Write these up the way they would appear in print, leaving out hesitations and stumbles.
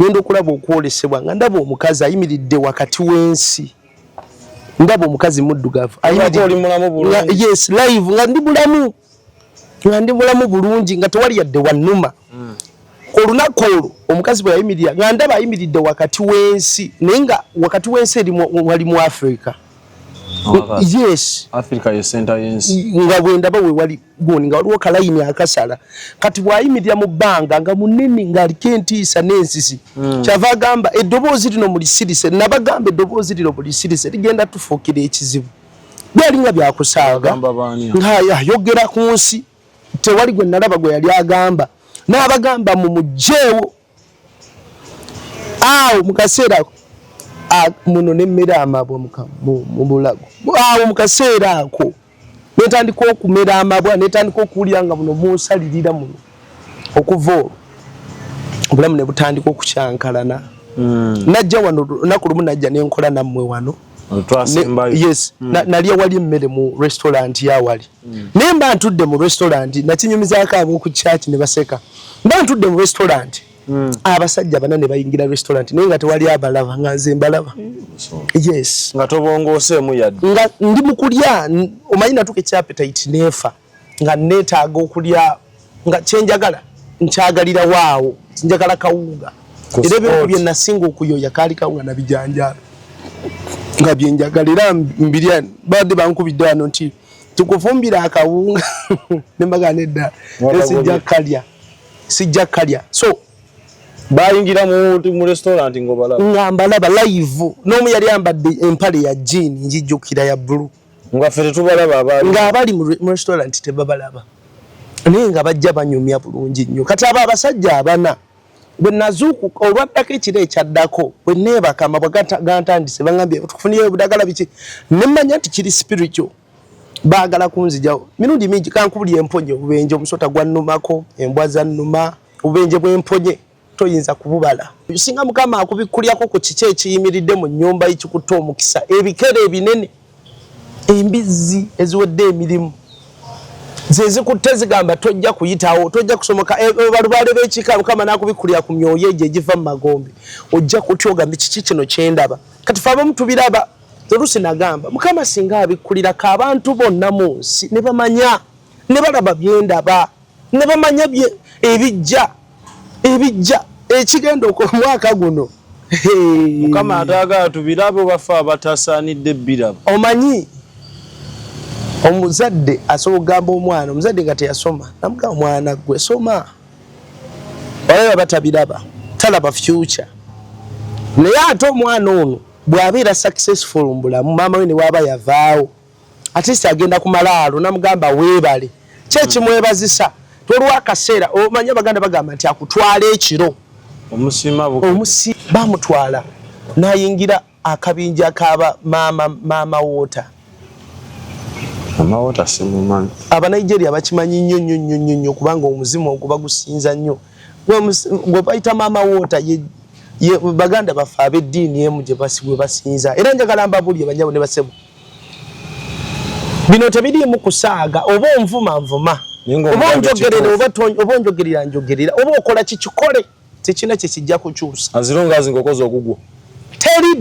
ngendo kulaba okwolesebwa nga ndaba omukazi ayimiridde wakati w'ensi ndaba omukazi muddugavu ayimiridde yes live nga ndi bulamu bulungi nga tewali yadde wannuma olunaku olwo omukazi bwe yayimirira nga ndaba ayimiridde wakati w'ensi naye nga wakati w'ensi wali mu Africa. Yes, Africa ye center yensi nga bwendaba we wali goni nga waliwo kalayini akasala kati bwayimirira mu bbanga nga munene nga aliko entiisa n'ensisi kyava agamba eddoboozi lino mulisirise nabagamba eddoboozi lino mulisirise ligenda tufuukira ekizibu byali nga byakusaaga ng'ayogera ku nsi tewali gwe nalaba gwe yali agamba n'abagamba mumugjeewo awo mu kaseera muno nemmere amabwa mu bulago awo mu kaseera ako netandika okumera amabwa netandika okuwulira nga buno bunsalirira muno okuva olwo obulamu ne butandika okukyankalana najja wano lunaku lumu najja nenkola nammwe wano yes nali wali emmere mu restaurant yawali naye mba ntudde mu restaurant nakinyumizaako ab'oku church ne baseka mba ntudde mu restaurant abasajja bana ne bayingira restaurant naye nga tewali abalaba nga nze mbalaba yes nga tobongoseemu yadde nga ndi mu kulya omanyi natuka ekyapetite neefa nga neetaaga okulya nga kyenjagala nkyagalira waawo njagala kawunga era ebintu bye nasinga okuyoya kaali kawunga nabijanjala nga byenjagalira mbirya badde bankubidde wano nti tukufumbira akawunga nembaga nedda sijja kalya so bayingira mu restaurant ngobalaba ngambalaba live n'omu yali ambadde empale ya jean njijjukira ya blue nga fere tubalaba ng'abali mu restaurant tebabalaba naye nga bajja banyumya bulungi nnyo kati abo abasajja abana bwe nazuukuka olwaddako ekiro ekyaddako bwe neebaka amabwa gantandise bagambye tukufunireyo obudagala biki ne mmanya nti kiri spiritual baagala kunzijawo mirundi mingi kankubulya emponye obubenje omusota gwannumako embwa zannuma obubenje bw'emponye toyinza kububala singa mukama akubikulyako ku kiki ekiyimiridde mu nnyumba ekikutte omukisa ebikere ebinene embizzi eziwedde emirimu zezikutte zigamba tojja kuyitawo tojja kusomoka balubaale b'ekika mukama n'akubikulira ku myoyo egyo egiva mu magombe ojja kutya ogambe kiki kino kyendaba kati fe abamu tubiraba oluusi nagamba mukama singa abikulirako abantu bonna mu nsi ne bamanya ne balaba byendaba ne bamanya ebijja ekigenda omwaka guno mukama atagala tubirabe bafa abatasaanidde biraba omanyi omuzadde asobola okugamba omwana omuzadde nga teyasoma namugamba omwana gwe soma olaba batabiraba talaba future naye ate omwana ono bw'abeera successful mu bulamu maama we ne waaba yavaawo ate si agenda ku malaalo namugamba weebale kyekimwebazisa tolwakaseera omanye abaganda bagamba nti akutwala ekiro omusima bamutwala nayingira akabinja kaba maama woota simumanyi abanigeria bakimanyi nnyo kubanga omuzimu oguba gusinza nnyo gwe bayita maama woota ye baganda bafe ab'eddiini emu gye basinza era njagala mbabulye banyabo ne basebo bino tebiriimu kusaaga oba onvuma oba onjogerera oba onjogerera njogerera oba okola kikikole tekina kyekijja kukyusa azirunga azingokoza okugwa teri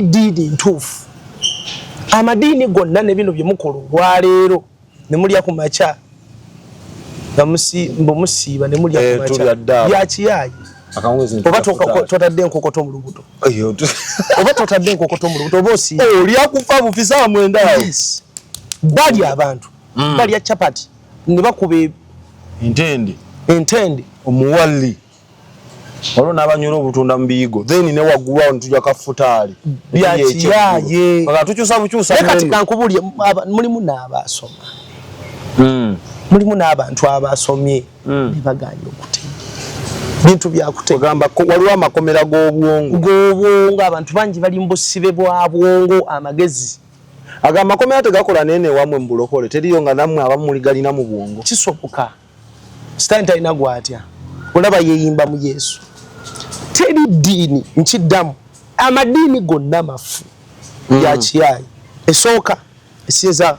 ddiini ntuufu amadiini gonna ne bino bye mukola olwaleero ne mulya ku makya mbumusiiba ne mulya ku makya byakiyaayi oba totadde enkokoto mu lubuto oba totadde enkokoto mu lubuto oba osiiba olyakufa bufisa mwenda balya abantu balya chapati ne bakuba entende omuwalli olwo n'abanyola obutunda mu biyigo then ne waggulu awo netujja kafutaali byakiyaaye tukyusa bukyusa kati kankubulye mulimu n'abaasoma mulimu n'abantu abasomye ne baganya okutema bintu byakutema waliwo amakomera g'obwongo abantu bangi bali mu busibe bwa bwongo amagezi amakomera tegakola nene wamwe mu bulokole teriyo nga nammwe abamu muligalina mu bwongo kisoboka sitani talina gwatya olaba yeyimba mu Yesu teri ddiini nkiddamu amadiini gonna mafu yakiyaayi esooka esieza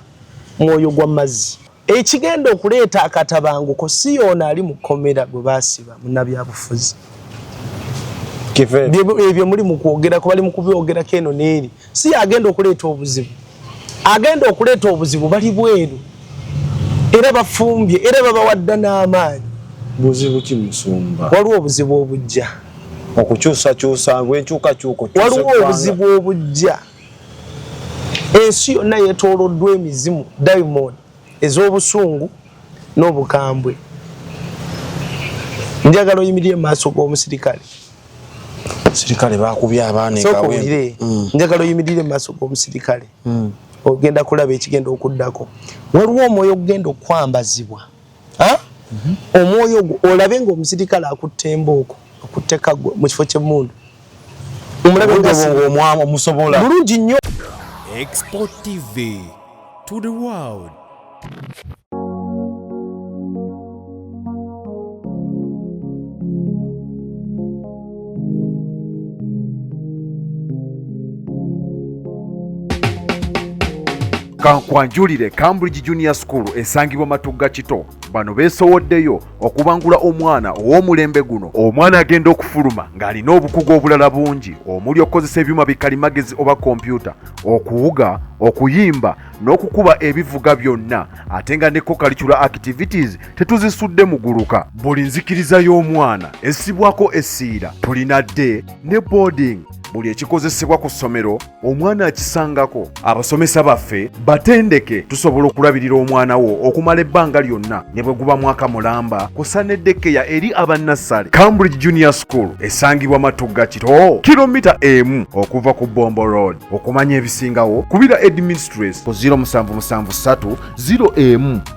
mwoyo gwa mazzi ekigenda okuleeta akatabanguko si yoona ali mu kkomera gwe baasiba munnabyabufuzi ebyo muli mu kwogerako bali mu kubyogerako eno n'eri si agenda okuleeta obuzibu agenda okuleeta obuzibu bali bweru era bafumbye era babawadda n'amaanyi buzibu kimusumba waliwo obuzibu obujja okukyusakyusa bwenkyukakyuko waliwo obuzibu obujja ensi yonna yeetooloddwa emizimu diamond ez'obusungu n'obukambwe njagala oyimirire mu maaso g'omusirikale sirikale bakubye abaana ekawulire njagala oyimirire mu maaso g'omusirikale ogenda kulaba ekigenda okuddako waliwo omwoyo ogenda okwambazibwa omwoyo ogwo olabe ng'omusirikale akutte embooko akutte kaggwe mu kifo ky'emmundu omulabe omusobola bulungi nnyo. Export TV to the world. Kankwanjulire Cambridge Junior School esangibwa Matugga Kito bano beesowoddeyo okubangula omwana ow'omulembe guno omwana agenda okufuluma ng'alina obukugu obulala bungi omuli okukozesa ebyuma bikalimagezi oba kompyuta okuwuga okuyimba n'okukuba ebivuga byonna ate nga ne co-curricular activities tetuzisudde muguluka buli nzikiriza y'omwana essibwako essiira tulina day ne boarding buli ekikozesebwa ku ssomero omwana akisangako abasomesa baffe batendeke tusobola okulabirira omwana wo okumala ebbanga lyonna ne bwe guba mwaka mulamba kusa n'eddekeya eri abannassale. Cambridge Junior School esangibwa Matugga Kito kilomita emu okuva ku Bombo Road. Okumanya ebisingawo kubira administrator ku 0773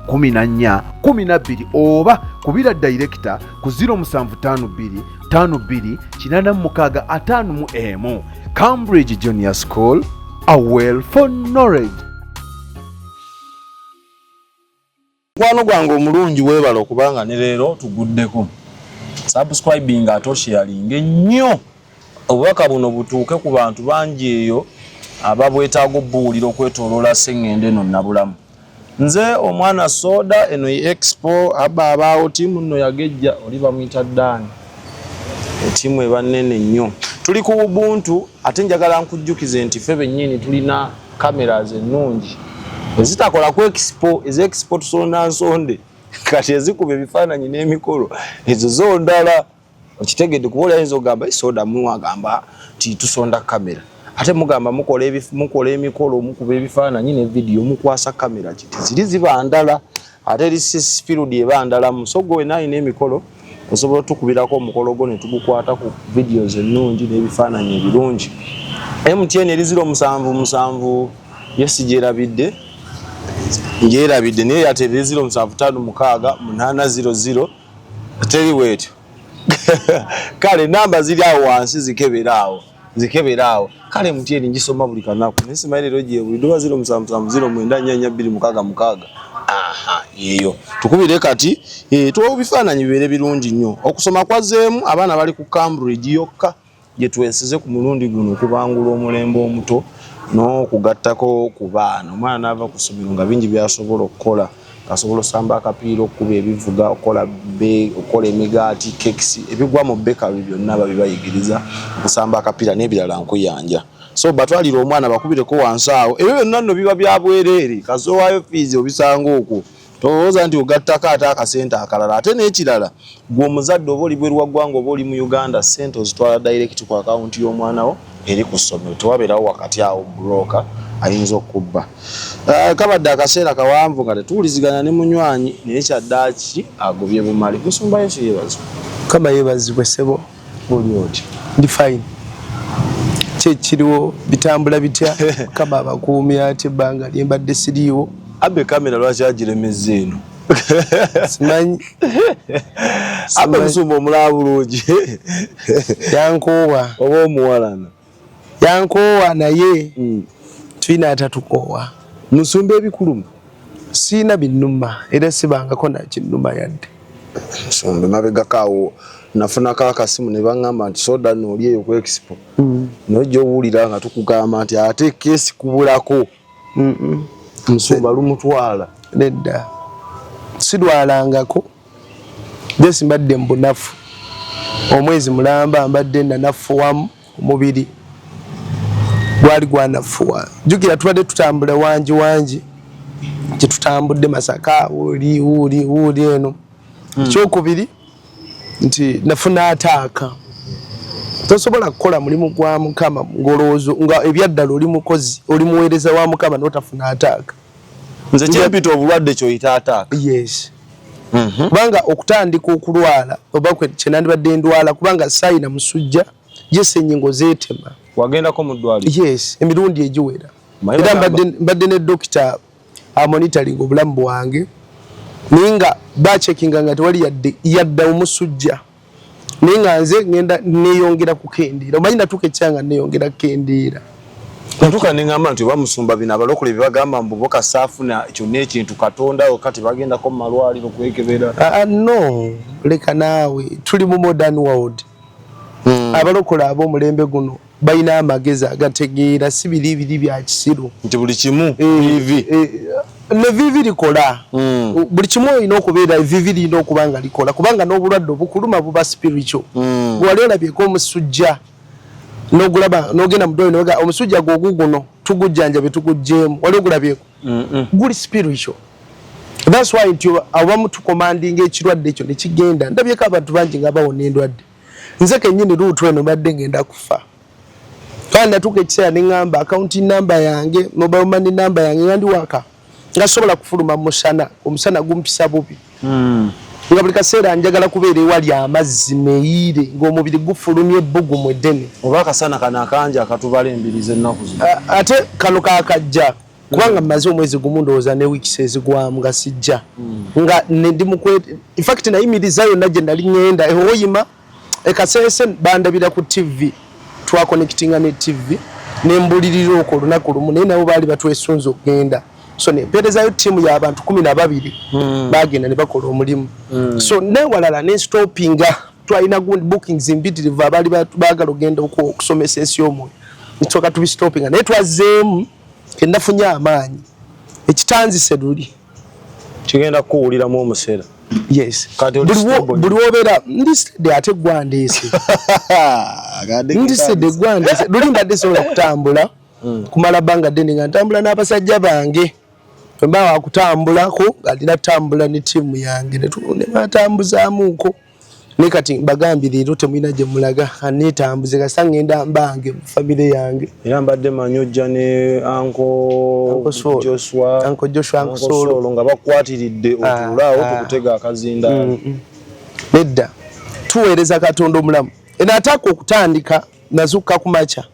01 14 oba kubira director ku 0752 52 Cambridge Junior School, a well for knowledge. Kwano gwange omulungi weebala okubanga ne leero tuguddeko. Subscribing ate sharing ennyo. Obubaka buno butuuke ku bantu bangi eyo ababwetaaga obbuuliro okwetooloola Sengende no Nabulamu. Nze omwana soda eno expo abaawo tiimu nno yagejja oli bamuyita Dani. Tiimu eba nnene nnyo. Tuli ku Ubuntu ate njagala nkujjukize nti ffe bennyini tulina cameras ennungi ezitakola ku expo expo tusonda nsonde kati ezikuba ebifaananyi n'emikolo ezo zondala okitegedde kuba oli ayinza okugamba soda muwagamba ti tusonda kamera ate mugamba mukola emikolo mukuba ebifaananyi ne video mukwasa kamera kiti ziri ziba ndala ate eri field eba ndala musogo we nayi n'emikolo osobola tukubirako omukolo gwo ne tugukwata ku videos ennungi n'ebifaananyi ebirungi. MTN eri 077 yes gyerabidde naye ate eri 0756 teri wetyo kale namba ziri awo wansi zikeberaawo kale MTN ngisoma buli kanaku nesimaliro gye buli 0770944266 yeyo tukubire kati tuwa bifaananyi bibere birungi nnyo okusoma kwazeemu abaana bali ku Cambridge yokka gye twensize ku mulundi guno okubangula omulembe omuto n'okugattako ku baana omwana n'ava ku ssomero nga bingi byasobola okukola asobola osamba akapiira okuba ebivuga okola emigaati kekisi ebigwa mu bakery byonna babibayigiriza okusamba akapiira n'ebirala nkuyanja so batwalira omwana bakubireko wansi awo ebyo byonna nno biba bya bwereere kasowaayo fees obisanga okwo tolowooza nti ogattako ate akasente akalala ate n'ekirala gwe omuzadde oba oli bweru wa ggwanga oba oli mu Uganda sente ozitwala direct ku akawunti y'omwana wo eri ku ssomero tewabeerawo wakati awo broker ayinza okubba. Kabadde akaseera kawanvu nga tetuwuliziganya ne munywanyi naye kyaddaaki agobye bumali musumba Yesu yeebazibwe. Kama yeebazibwe ssebo oli oti ndi fine kiriwo bitambula bitya kama abakuumi ate ebbanga lyembadde siriiwo abe kamera lwaki agiremezza eno simanyi abe musumba omulaba bulungi yankoowa oba omuwalana yankoowa naye tulina atatukoowa musumba ebikuluma siina binnuma era sibangako nakinnuma yadde musumba mabegakaawo nafunako akasimu ne baŋŋamba nti soda nooli eyo ku expo nojja owulira nga tukugamba nti ate keesi kubulako musumba lumutwala nedda sidwalangako jesi mbadde mbunafu omwezi mulamba mbadde nanafuwamu omubiri gwali gwanafuwa jukira tubadde tutambula wanji kyetutambudde Masaka uli eno ekyokubiri nti nafuna ataaka tosobola kukola mulimu gwa Mukama ngoloozo nga ebyaddala oli mukozi oli muweereza wa Mukama n'otafuna ataaka nze kyempita obulwadde kyoyita ataaka yes kubanga okutandika okulwala oba kyenandibadde ndwala kubanga sayina musujja jese ennyingo zeetema wagendako mu ddwaliro yes emirundi egiwera era mbadde ne dokita amonitoring obulamu bwange ninga bachekinga nga tewali yadda omusujja ninga nze ngenda neyongera kukendeera omanyi natuka ekyanga neyongera kukendeera natuka nengamba nti bamusumba bino abalokole bebagamba mbu kasaafuna kyonna ekintu Katonda kati bagendako mu malwaliro kwekebera no leka naawe tuli mu modern world abalokole ab'omulembe guno balina amagezi agategeera si biri bya kisiru nti buli kimu ne vivi likola buli kimu olina okubeera vivi lina okubanga likola kubanga n'obulwadde obukuluma buba spiritual bwali olabyeko omusujja n'ogulaba n'ogenda mu ddwaliro noga omusujja guno tugujjanjabe tugujjeemu wali ogulabyeko guli spiritual. That's why nti awamu tukomandinga ekirwadde ekyo ne kigenda ndabyeko abantu bangi nga bawona endwadde nze kennyini luutu eno badde ngenda kufa kandi natuka ekiseera ne ŋŋamba accounting number yange mobile money number yange nga ndi waka nga sobola kufuluma musana omusana gumpisa bubi nga buli kaseera njagala kubeera ewali amazzi meeyire ng'omubiri gufulumye ebbugumu eddene oba akasana kano akanja akatubala embirize ennaku zino ate kano kakajja kubanga mmaze omwezi gumu ndowooza ne wiikisi ezigwamu nga sijja nga ndi in fact nayimiriza yonna gye nali ŋŋenda ewoyima ekaseese bandabira ku TV twakonectinga ne TV nembulirira okwo olunaku lumu naye nabo baali batwesunza okugenda so nempeerezayo ttiimu y'abantu 12 bagenda ne bakola omulimu so newalala nestopinga twalina bookings mbitirivu abaali baagala ogenda okusomesa ensi y'omwoyo nitooka tubistopinga naye twazeemu kendafunye amaanyi ekitanzise luli kigenda kuwuliramu omuseera yes buli wobeera ndisede ate gwandeese ndisede gwandeese luli mbadde sobola kutambula kumala bbanga ddene nga ntambula n'abasajja bange mba wakutambulako nga ndina tutambula ne ttiimu yange ne batambuzaamuuko naye kati mbagambye leero temulina gye mulaga aneetambuze kasa ŋŋenda mbange mu famire yange era mbadde manyi ojja ne Uncle Joshua Solo nga bakwatiridde otulaawo tukutega akazindaalo nedda tuweereza Katonda omulamu enaataaka okutandika nazuukuka kumakya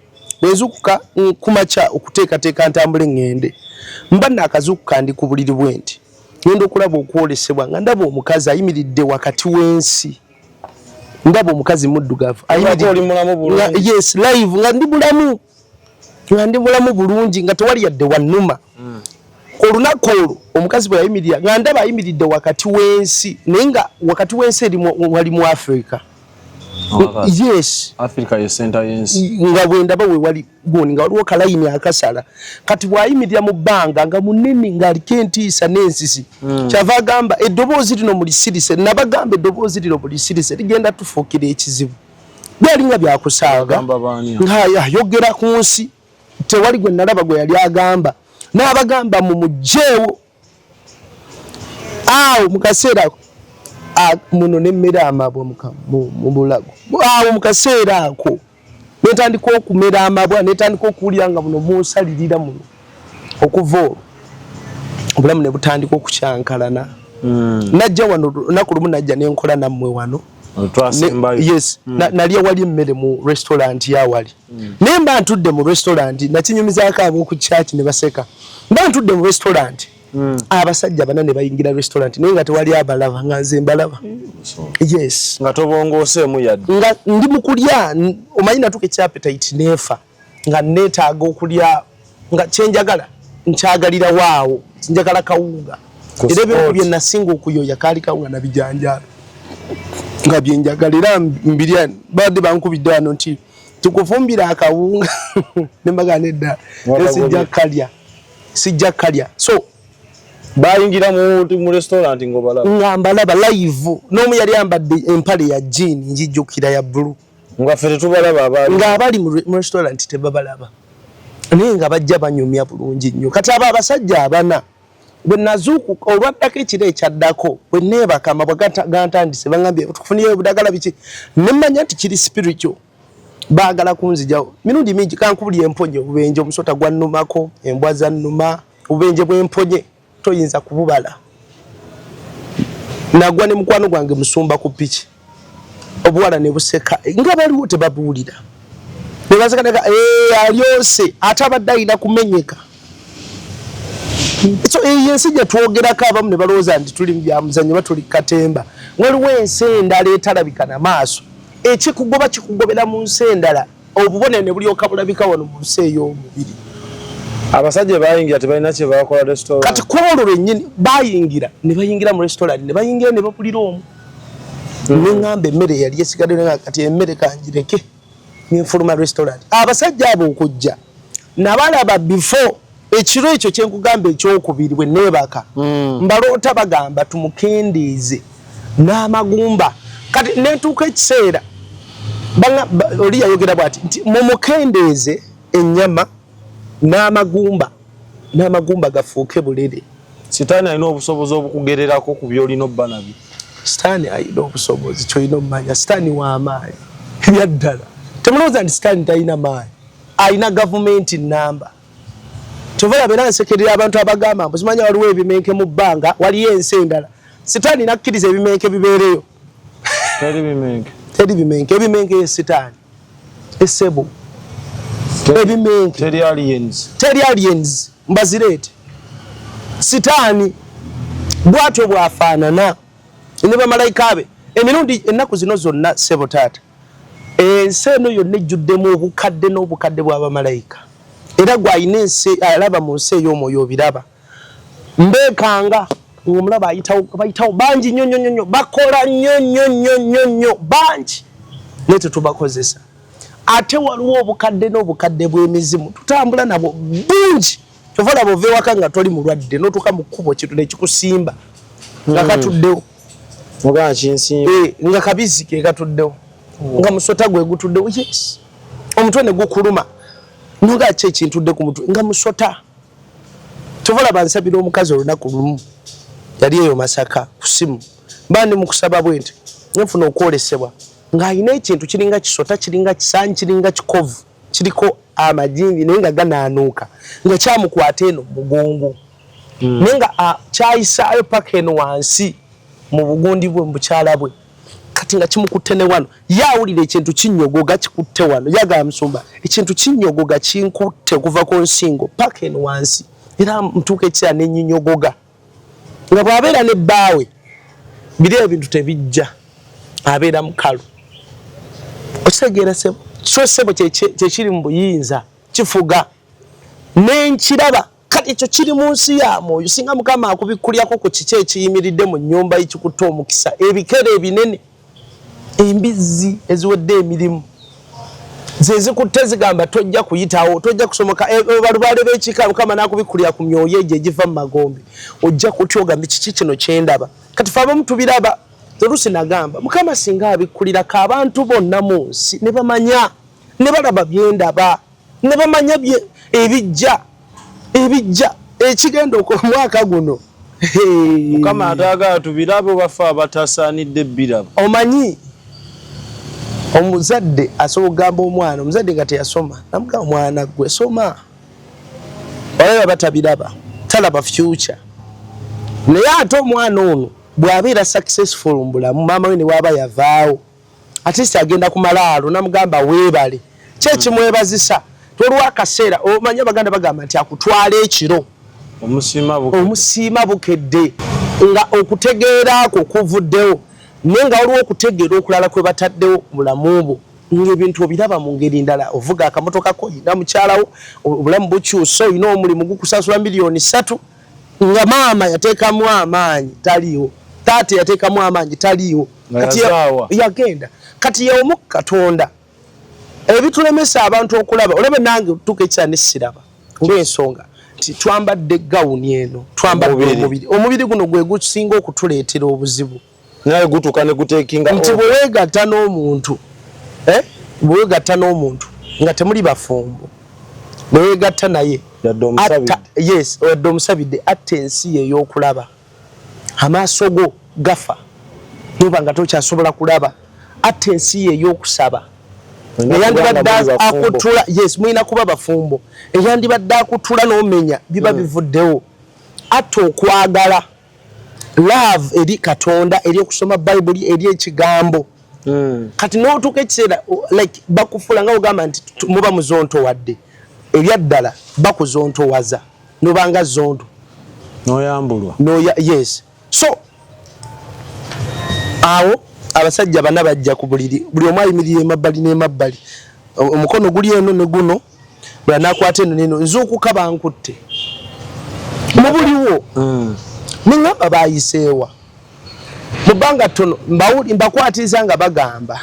bwezuukuka kumakya okuteekateeka ntambule ŋŋende mba naakazuukuka ndi ku buliri bwe nti ŋŋenda okulaba okwolesebwa nga ndaba omukazi ayimiridde wakati w'ensi ndaba omukazi muddugavu yes live nga ndi bulamu bulungi nga tewali yadde wannuma olunaku olwo omukazi bwe yayimirira nga ndaba ayimiridde wakati w'ensi naye nga wakati w'ensi wali mu Africa yes Africa ye center yensi nga bwendaba we wali goni nga waliwo kalayini akasala kati bwayimirira mu bbanga nga munene ng'aliko entiisa n'ensisi kyava agamba eddoboozi lino mulisirise nabagamba eddoboozi lino mulisirise ligenda tufuukira ekizibu byali nga byakusaaga ng'ayogera ku nsi tewali gwe nalaba gwe yali agamba n'abagamba mumugjeewo awo mu kaseera muno nemmere amabwa mu bulago awo mu kaseera ako netandika okumera amabwa netandika okuwulira nga buno munsalirira muno okuva olwo obulamu ne butandika okukyankalana najja wano olunaku lumu najja nenkola nammwe wano yes nali awali emmere mu restaurant yawali naye mba ntudde mu restaurant nakinyumizaako ab'oku church ne baseka mba ntudde mu restaurant abasajja bana ne bayingira restaurant naye nga tewali abalaba nga nze mbalaba yes nga tobongooseemu yadde nga ndi mu kulya omanyi natuka ekyapetite neefa nga neetaaga okulya nga kyenjagala nkyagalira waawo njagala kawunga era ebintu bye nasinga okuyoya kaali kawunga nabijanjala nga byenjagala era mbirya badde bankubidde wano nti tukufumbira akawunga ne mbagana edda sijja kalya so bayingira mu restaurant ngo balaba ngambalaba live nomu yali ambadde empale ya jean njijukira ya blue nga fere tubalaba abali nga abali mu restaurant tebabalaba naye nga bajja banyumya bulungi nnyo kati aba abasajja abana bwe nazuuku olwaddako ekiro ekyaddako bwe neebakama bwe gantandise baŋambye tukufuniyo obudagala biki nemanya nti kiri spiritual baagala kunzijawo mirundi mingi kankubuli emponye obubenje omusota gwannumako embwa zannuma obubenje bw'emponye toyinza kububala nagwa ne mukwano gwange musumba ku piki obuwala ne buseka nga baliwo tebabuulira ne basekaneka alyose ate abadde ayina kumenyeka so yensi gye twogerako abamu ne balowooza nti tuli mubyamuzanyo batuli katemba waliwo ensi endala etalabika na maaso ekikugoba kikugobera mu nsi endala obubonene bulyoka bulabika wano mu nsi ey'omubiri abasajja bayingira tebalina kye bakola restaurant kati kwolwo lwennyini bayingira ne bayingira mu restaurant ne bayingira ne bapulira omu neŋŋamba emmere yali esigadde kati emmere kanjireke nenfuluma restaurant abasajja abo okujja nabalaba before ekiro ekyo kyenkugamba ekyokubiri bwe neebaka mbaloota bagamba tumukendeeze n'amagumba kati nentuuka ekiseera oli yayogera bwati nti mumukendeeze ennyama n'amagumba gafuuke bulere sitaani alina obusobozi obukugererako ku byolina obba nabyo sitaani alina obusobozi kyolina omumanya sitaani w'amaanyi ebyaddala temulowooza nti sitaani talina maanyi alina gavumenti namba tovala beera nsekerera abantu abagamba mbu simanya waliwo ebimenke mu bbanga waliyo ensi endala sitaani nakkiriza ebimenke bibeereyo teri bimenke ebimenke yesitaani esebo ebimenke teri aliens mbazireete sitaani bwatyo bwafaanana ne bamalayika be emirundi ennaku zino zonna sebo taata ensi eno yonna ejjuddemu obukadde n'obukadde bw'abamalayika era gwalina ensi alaba mu nsi ey'omwoyo obiraba mbeekanga ng'omulaba bayitawo bangi nnyo bakola nnyo bangi naye tetubakozesa ate waliwo obukadde n'obukadde bw'emizimu tutambula nabwo bungi kyova olaba ova ewaka nga toli mulwadde n'otuuka mu kkubo kitu nekikusimba nga katuddewo nga kabizi ke katuddewo nga musota gwe gutuddewo yes omutwe ne gukuluma nga ki ekintudde ku mutwe nga musota kyova olaba nsabira omukazi olunaku lumu yali eyo Masaka ku simu mba ndi mu kusaba bwe nti nfuna okwolesebwa ng'alina ekintu kiringa kisota kiringa kisaanyi kiringa kikovu kiriko amajingi naye nga ganaanuuka nga kyamukwata eno mugongo naye nga kyayisaayo paka eno wansi mu bugundi bwe mu bukyala bwe kati nga kimukutte ne wano yaawulira ekintu kinyogoga kikutte wano yagala musumba ekintu kinyogoga kinkutte kuva ku nsingo paka eno wansi era mutuuka ekiseera n'ennyinyogoga nga bw'abeera ne bbaawe biri ebintu tebijja abeera mukalu okitegeera sebo so sebo kyekiri mu buyinza kifuga nenkiraba kati ekyo kiri mu nsi ya mwoyo singa mukama akubikulyako ku kiki ekiyimiridde mu nnyumba ekikutte omukisa ebikere ebinene embizzi eziwedde emirimu zezikutte zigamba tojja kuyitawo tojja kusomoka balubaale b'ekika mukama n'akubikulira ku myoyo egyo egiva mu magombe ojja kutya ogambe kiki kino kyendaba kati fe abamu tubiraba oluusi nagamba mukama singa abikkulirako abantu bonna mu nsi ne bamanya ne balaba byendaba ne bamanya ebijja ekigenda omwaka guno mukama ataagala tubirabe obafe abatasaanidde birabo omanyi omuzadde asobola okugamba omwana omuzadde nga teyasoma namugamba omwana gwe soma olaba batabiraba talaba future naye ate omwana ono bw'abeera successful mu bulamu maama we ne waaba yavaawo atisi agenda ku malaalo namugamba weebale kyekimwebazisa tolwa akaseera omanye abaganda bagamba nti akutwala ekiro omusiima bukedde nga okutegeera ako kuvuddewo naye nga waliwo okutegeera okulala kwe bataddewo bulamu bwo ng'ebintu obiraba mu ngeri ndala ovuga akamotoka ko oyina mukyalawo obulamu bukyusa oyina omulimu gukusasula $3 nga maama yateekamu amaanyi taliiwo taata yateekamu amaanyi taliiwo yagenda kati yeomu Katonda ebitulemesa abantu okulaba olaba nange tutuuka ekisa ne siraba olw'ensonga twambadde gawuni eno twambadde omubiri guno gwe gusinga okutuleetera obuzibu naye gutuka ne gutekinga nti bweweegatta n'omuntu bweweegatta n'omuntu nga temuli bafumbo bweweegatta naye wadde omusabidde atta ensi ye ey'okulaba amaaso go gafa noba nga tokyasobola kulaba atta ensi ye ey'okusaba eyandibadde akutula mulina kuba bafumbo eyandibadde akutula n'omenya biba bivuddewo atta okwagala love eri Katonda eri okusoma Bible eri ekigambo kati n'otuuka ekiseera like bakufula nga ogamba nti muba muzonto wadde ebyaddala bakuzontowaza nobanga zonto noyambulwa yes so awo abasajja bana bajja ku buliri buli omu ayimirira emabbali n'emabbali omukono guli eno ne guno bwe nakwata eno neno nzuukuka bankutte mu buliwo ningamba bayiseewa mu bbanga ttono mbakwatiza nga bagamba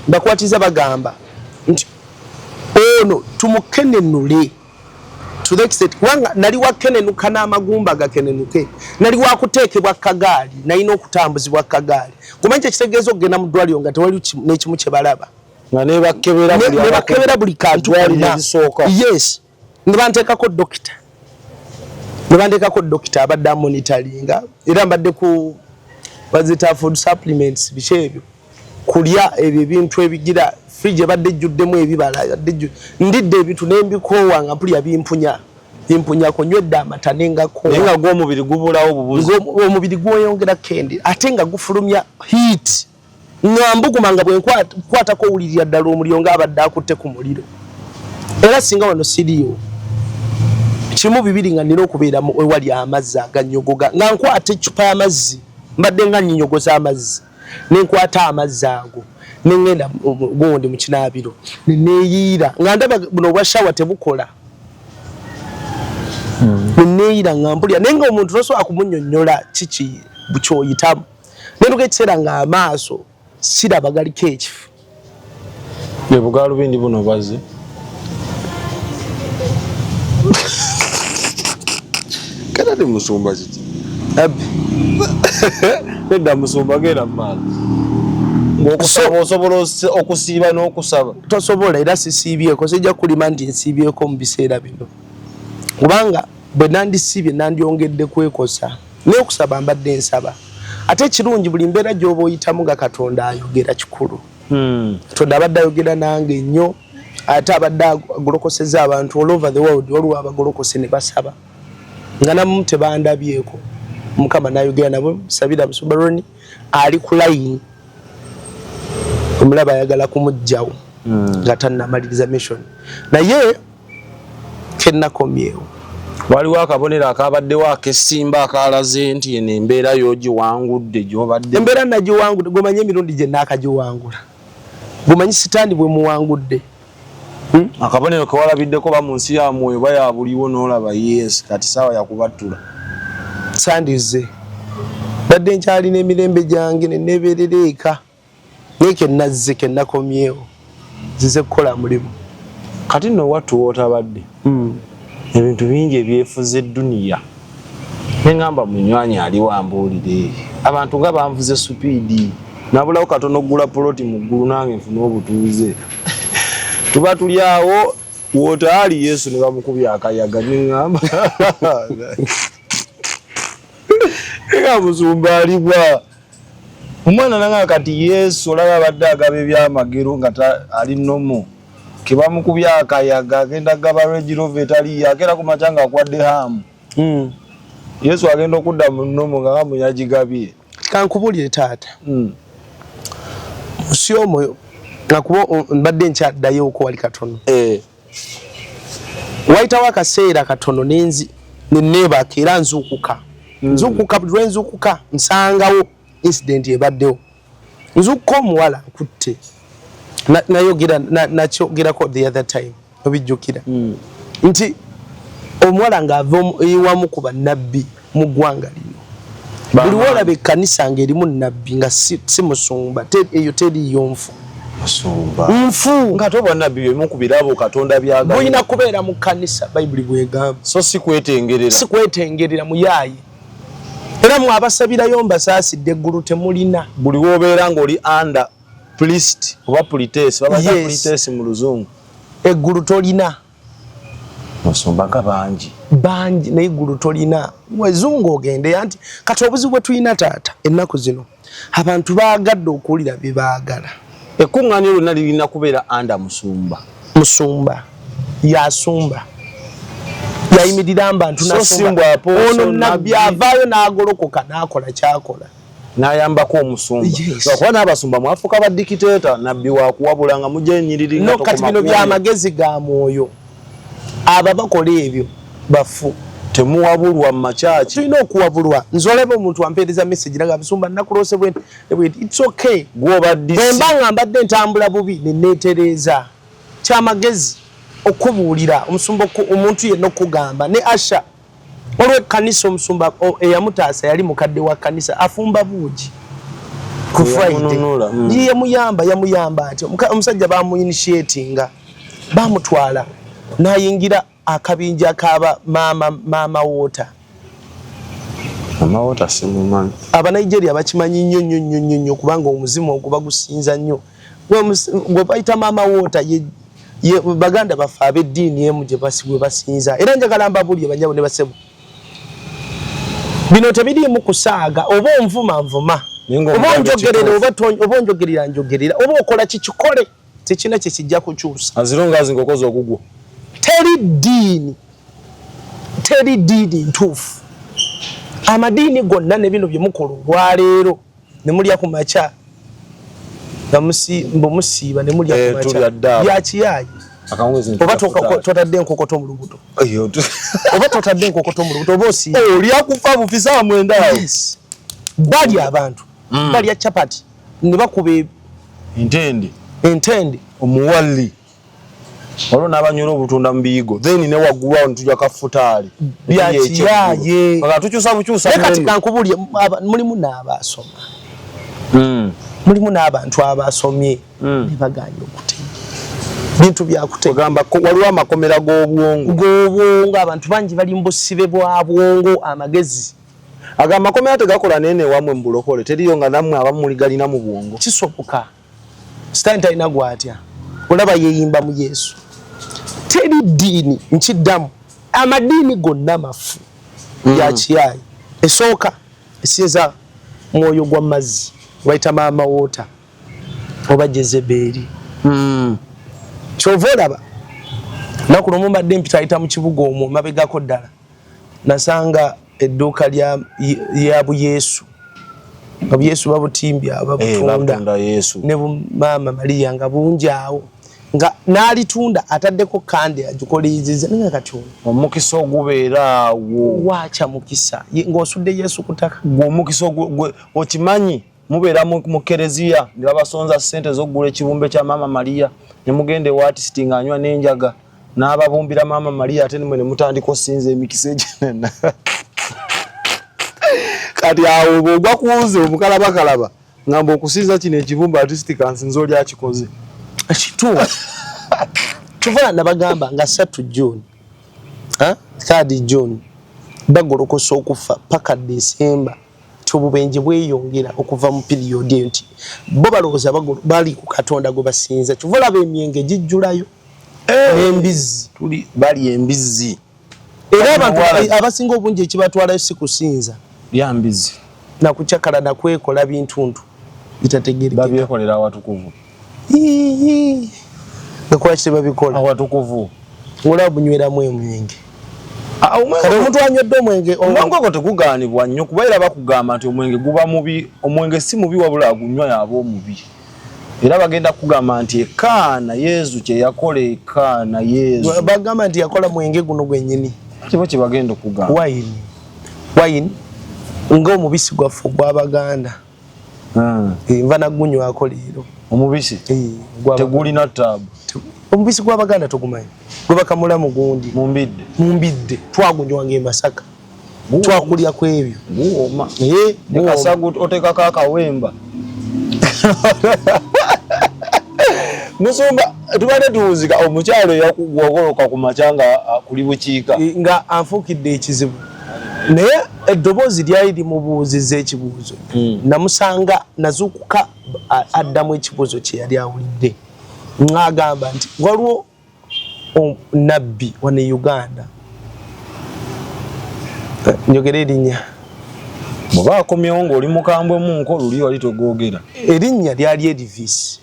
mbakwatiza bagamba nti ono tumukenenule to the extent wanga nali wakenenuka n'amagumba gakenenuke nali wakuteekebwa kagaali nalina okutambuzibwa kagaali kumanyi ekitegeeza okugenda mu ddwaliro nga tewali n'ekimu kye balaba nga ne bakkebera buli kantu yes ne banteekako dokita abadde amonitaringa era mbadde ku bazita food supplements biki ebyo kulya ebyo ebintu ebigira fridge ebadde ejjuddemu ebibala ndidde ebitu n'embikoowa nga mpulya bimpunya konywedde amata n'engako nga gw'omubiri gubulawo obubuzi omubiri gweyongera kendi ate nga gufulumya heat ngambuguma nga bwenkwatako owulirira ddala omuliro ng'abadde akutte ku muliro era singa wano siriyo kimu bibiri nga nina okubeera ewali amazzi aganyogoga nga nkwata eccupa y'amazzi mbadde nga nnyinyogoza amazzi nenkwata amazzi ago nengenda gundi mu kinaabiro neneeyiira nga ndaba buno obwa shawa tebukola neneeyiira nga mpulya naye nga omuntu tosobola kumunnyonnyola kiki bukyoyitamu nenduka ekiseera nga amaaso siraba galiko ekifu ye bugalubindi buno bazze kana musumba kiki nedda musumba gera mmaala osobola okusiiba n'okusaba tosobola era sisiibyeko sijja kulima nti nsiibyeko mu biseera bino kubanga bwe nandisiibye nandyongedde kwekosa naye okusaba mbadde nsaba ate ekirungi buli mbeera gy'oba oyitamu nga Katonda ayogera kikulu Katonda abadde ayogera nange nnyo ate abadde agolokoseza abantu all over the world waliwo abagolokose ne basaba nga namu tebandabyeko Mukama nayogera nabo Sabira Musubaroni ali ku line omulaba ayagala kumujjawo nga tannamaliriza mission naye kennakomyewo waliwo akabonero akabaddewo ak'essimba akalaze nti eno embeera y'ogiwangudde gy'obadde embeera nagiwangudde gomanye emirundi gye naakagiwangula gomanyi sitaani bwe muwangudde akabonero kewalabiddeko ba mu nsi yamwe oba yabuliwo n'olaba yesu kati saawa yakubattula sandize badde nkyalina emirembe gyange neneeberera eka naye kennazze kennakomyewo zize kukola mulimu kati nno wattu wootabadde ebintu bingi ebyefuze duniya neŋŋamba munywanyi ali wambuulire abantu nga banvuze supiidi nabulawo katono oggula poloti mu ggulu nange nfuna obutuuze tuba tuli awo wootaali yesu ne bamukubya akayaga neŋŋamba nga musumba alibwa omwana nanga kati yesu olaba abadde agaba ebyamagero nga ali nomo kebamukubya akayaga agenda gaba regirove etaliyo akeera ku makya nga akwadde hamu yesu agenda okudda mu nomo nga munyagigabye kankubulire taata musi omwo nakuba mbadde nkyaddayo ko wali katono wayitawo akaseera katono neneebaka era nzuukuka buli lwenzuukuka nsangawo incident ebaddewo nzuukuka omuwala nkutte nakyogerako the other time obijjukira nti omuwala ng'ava ewamu ku bannabbi mu ggwanga lino buli wolaba ekkanisa ng'erimu nnabbi nga si musumba eyo teriyo nfu Musumba nfu nga to bannabbi bye ku birabo Katonda byagala bulina kubeera mu kanisa Bayibuli bwegamba so si kwetengerera muyayi era mu abasabirayo mbasaasidde eggulu temulina buli wobeera ng'oli under priest oba priestess babaza priestess mu luzungu eggulu tolina Musumba nga bangi naye eggulu tolina wezungu ogende anti kati obuzibu bwe tulina taata ennaku zino abantu baagadde okuwulira bye baagala ekkuŋŋaaniro lyonna lirina kubeera under musumba yasumba yayimirira abantu ono nabbi avaayo n'agolokoka n'akola kyakola n'ayambako omusumba lwakuba n'abasumba mwafuuka badikiteeta nabbi wakuwabula nga mujja ennyiriri no kati bino byamagezi ga mwoyo abo bakola ebyo bafu temuwabulwa mu makyaki tulina okuwabulwa nze olaba omuntu wampeereza message raga busumba nakulose bwe it's okay bwemba nga mbadde ntambula bubi neneetereeza kyamagezi okubuulira omusumba omuntu yenna okugamba ne asha olw'ekkanisa omusumba eyamutaasa yali mukadde wa kkanisa afumba buugi ku Friday yamuyamba ati omusajja bamuinitiatinga bamutwala n'ayingira akabinja kaba mama water simumanyi Abanigeria bakimanyi nnyo kubanga omuzimu oguba gusinza nnyo gwe bayita mama water ye baganda baffe ab'eddiini emu gye basinza era njagala mbabulye banyabo ne basebo bino tebiriimu kusaaga oba onvuma oba onjogerera njogerera oba okola kikikole tekina kye kijja kukyusa azirunga azingokoza okugwa teri ddiini ntuufu amadiini gonna ne bino bye mukola olwaleero ne mulya ku makya musiiba ne mulya ku makya byakiyayi oba totadde enkokoto mu lubuto oba osiiba olya kufa bufisa mwenda balya abantu balya chapati ne bakuba entende omuwalli olwo n'abanyola obutunda mu biyigo then ne waggulu awo netujja kafutaali byakiyaye tukyusa bukyusa kati kankubulye mulimu n'abaasoma mulimu n'abantu abasomye ne baganya okutema bintu byakutema waliwo amakomera g'obwongo abantu bangi bali mu busibe bwa bwongo amagezi aga amakomera tegakola nene wamwe mu bulokole teriyo nga nammwe abamu galina mu bwongo kisoboka sitani talina gwatya olaba yeeyimba mu Yesu teri ddiini nkiddamu amadiini gonna mafu yakiyayi esooka esinza mwoyo gwa mazzi bayita maama woota oba Jezeberi kyova olaba naku lumu mbadde mpita ayita mu kibuga omwo mabegako ddala nasanga edduuka lya buyesu nga buyesu babutimbya babutunda ne maama Maria nga bungi awo nga n'alitunda ataddeko kandi agikoleezeza nga kati omukisa ogubeera awo waacha mukisa ng'osudde Yesu kutaka omukisa okimanyi mubeera mu kereziya nga basonza ssente z'okugula ekibumbe kya maama Maria ne mugende waatisiti ng'anywa n'enjaga n'ababumbira maama Maria ate nimwe ne mutandika osinza emikisa egyenena kati awo bw'ogwa kuwuze omukalabakalaba ngamba okusinza kino ekibumbe artisiti kansinza oli akikoze ekituwa tuvala nabagamba nga 3 June 3 June bagolokosa okufa paka December obubenje bweyongera okuva mu period eyo nti bo balowooza bali ku Katonda gwe basinza tuvala b'emyenge gijjulayo embizi tuli bali embizi era abantu abasinga obungi ekibatwalayo si kusinza byambizi nakucakala nakwekola bintuntu bitategerekeka babyekolera awatukuvu ngakola kite babikola awatukuvu olaba bunyweramu emyenge kale omuntu anywedde omwenge omwenge ogwo tegugaanibwa nnyo kuba era bakugamba nti omwenge guba mubi omwenge si mubi wabula agunywa yaba omubi era bagenda kugamba nti ekaana Yesu kye yakola ekaana Yesu bagamba nti yakola mwenge guno gwennyini kiba kye bagenda okugamba wine ng'omubisi gwaffe gw'Abaganda nva nagunywako leero omubisi tegulina taabu omubisi gw'Abaganda togumanyi gwe bakamula mugundi mumbidde twagunywanga e Masaka twakulya ku ebyo guwoma ne kasagu oteekako akawemba musumba tubadde tuwuzika omukyalo yakugwogoloka ku macanga kuli bukiika nga anfuukidde ekizibu naye eddoboozi lyali limubuuzizza ekibuuzo namusanga nazuukuka addamu ekibuuzo kye yali awulidde ng'agamba nti waliwo nabbi wano e Uganda njogera erinnya bw'oba akomyewo ng'oli mukambwe munko luli wali togoogera erinnya lyali Elvis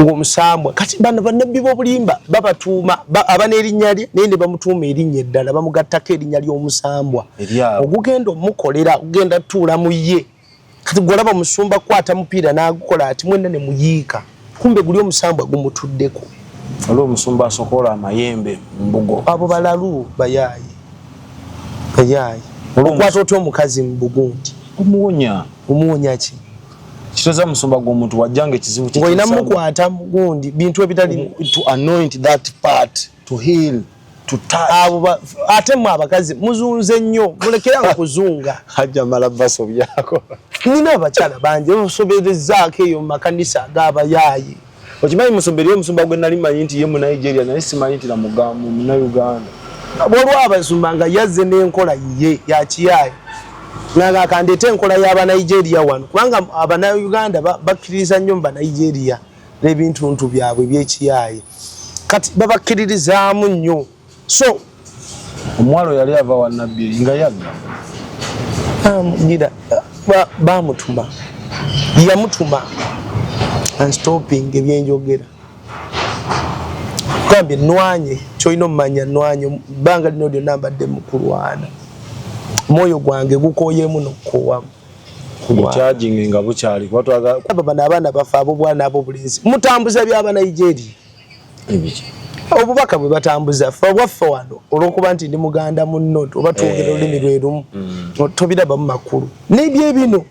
ng'omusambwa kati bano bannabbi b'obulimba babatuuma aban'erinnya lye naye ne bamutuuma erinnya eddala bamugattako erinnya ly'omusambwa ogugenda omukolera ogenda tuula mu ye kati gwolaba omusumba kwata mupiira n'agukola ati mwenna ne muyiika kumbe guli omusambwa gumutuddeko olwo omusumba asokola amayembe mbugo abo balalu bayaayi okwata otya omukazi mu Bugundi omuwonya ki kitoza musumba gw'omuntu wajjanga ekizibu ng'olina mukwata mugundi bintu ebitali to anoint that part to heal to touch abo ate mwe abakazi muzunze nnyo mulekeranga kuzunga hajja mala baso byako nina abakyala bangi basoberezzaako eyo mu makanisa ag'abayaayi okimanyi musomberi omusumba gwe nali manyi nti ye mu Nigeria naye simanyi nti namugamu mu Uganda bwolwabasumba nga yazze n'enkola ye yakiyaayi nga kandeeta enkola y'Abanigeria wano kubanga Abanauganda bakkiririza nnyo mu Banigeria n'ebintuntu byabwe by'ekiyaayi kati babakkiririzaamu nnyo so omwalo yali ava wa nabbi nga yagga gira bamutuma yamutuma unstopping ebyenjogera kambye nwanye kyolina omumanya nwanye bbanga lino lyonna mbadde mukulwana moyo gwange gukoyemu nokukowamu charging nga bukyali kwatwaga bano abaana bafa abo bwana abo bulinzi mutambuza byaba Nigeria ebiki obubaka bwe batambuza fa waffe wano olwokuba nti ndi muganda munno oba twogera olulimi lwerumu tobiraba mu makulu n'ebyo bino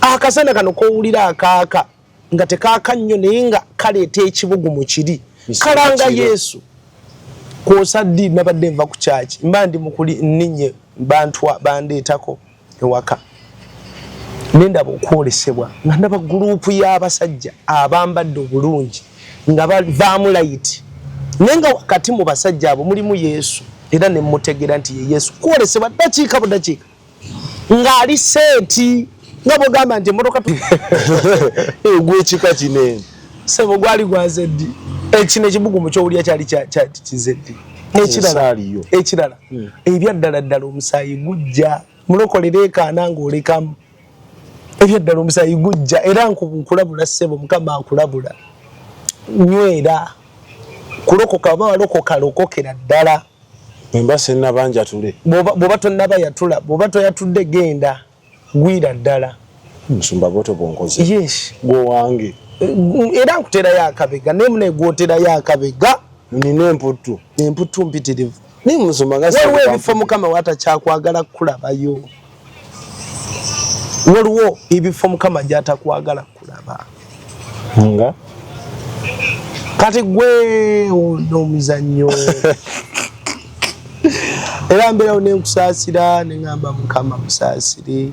akasana kano kowulira akaaka nga tekaaka nnyo naye nga kaleeta ekibugu mu kiri kalanga Yesu kwosaddi nabadde nva ku kyaki mba ndi mukuli nninye bantwa bandeetako ewaka nendaba okwolesebwa nga ndaba guruupu y'abasajja abambadde obulungi nga bavaamu layiti naye nga wakati mu basajja abo mulimu Yesu era ne mutegera nti ye Yesu kwolesebwa dakiika budakiika ng'ali seeti nga bwogamba nti emmotoka gwekika kinene sebo gwali gwaze ddi ekino ekibugumu kyowulya kyali kizeddi ekirala ebyaddala ddala omusaayi gujja mulokolera ekaana ng'olekamu ebyaddala omusaayi gujja era nkulabula ssebo Mukama akulabula nywera kulokoka oba walokoka lokokera ddala embase nabanja tule bw'oba tonnaba yatula bw'oba toyatudde genda gwira ddala musumba boto bongoze yes gwo wange era nkuterayo akabega naye munegwoterayo akabega nina emputtu mpitirivu ni musumba waliwo ebifo Mukama watakyakwagala kulabayo waliwo ebifo Mukama gyatakwagala kulaba nga kati gwe n'omuzannyo era mbeerawo nenkusaasira neŋŋamba Mukama musaasire